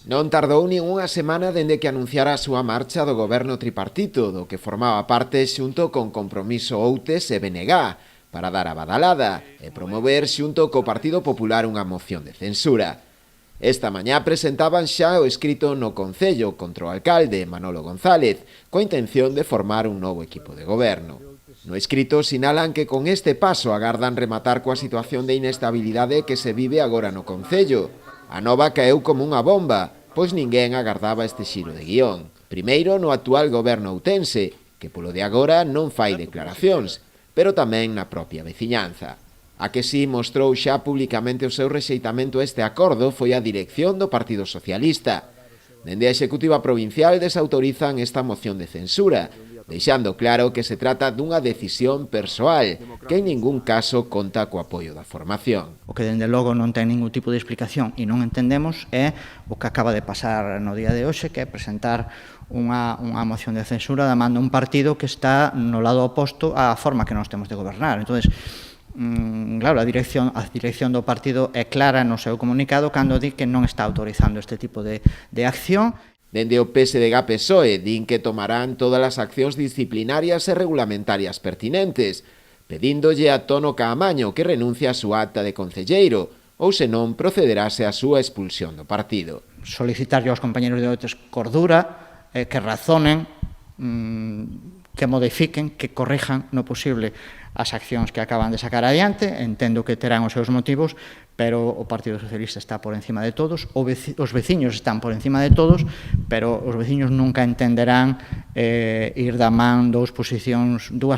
Non tardou nin unha semana dende que anunciara a súa marcha do goberno tripartito, do que formaba parte xunto con Compromiso Outes e BNG, para dar a badalada e promover xunto co Partido Popular unha moción de censura. Esta mañá presentaban xa o escrito no Concello contra o alcalde Manolo González, coa intención de formar un novo equipo de goberno. No escrito sinalan que con este paso agardan rematar coa situación de inestabilidade que se vive agora no Concello. A nova caeu como unha bomba, pois ninguén agardaba este xiro de guión. Primeiro no actual goberno outense, que polo de agora non fai declaracións, pero tamén na propia veciñanza. A que si mostrou xa publicamente o seu rexeitamento a este acordo foi a dirección do Partido Socialista. Dende a Executiva Provincial desautorizan esta moción de censura, deixando claro que se trata dunha decisión persoal, que en ningún caso conta co apoio da formación. O que dende logo non ten ningún tipo de explicación e non entendemos é o que acaba de pasar no día de hoxe, que é presentar unha moción de censura da man dun partido que está no lado oposto á forma que nós temos de gobernar. Entón, claro, a dirección do partido é clara no seu comunicado cando di que non está autorizando este tipo de acción. Dende o PSDG-PSOE din que tomarán todas as accións disciplinarias e regulamentarias pertinentes, pedíndolle a Tono Caamaño que renuncie a súa acta de concelleiro, ou senón procederase a súa expulsión do partido. Solicitarlle aos compañeros de Outes cordura, que razonen, que modifiquen, que corrijan no posible as accións que acaban de sacar adiante. Entendo que terán os seus motivos, pero o Partido Socialista está por encima de todos, os veciños están por encima de todos, pero os veciños nunca entenderán ir da man dúas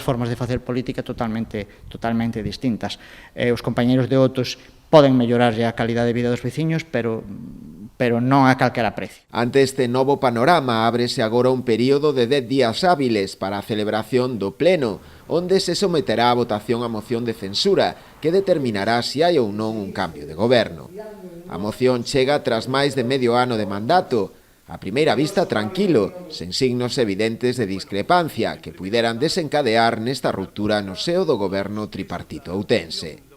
formas de facer política totalmente distintas. Os compañeros de Otos poden mellorarlle a calidade de vida dos veciños, pero non a calquera precio. Ante este novo panorama, ábrese agora un período de 10 días hábiles para a celebración do Pleno, onde se someterá a votación a moción de censura, que determinará se hai ou non un cambio de goberno. A moción chega tras máis de medio ano de mandato, a primeira vista tranquilo, sen signos evidentes de discrepancia que puideran desencadear nesta ruptura no seo do goberno tripartito outense.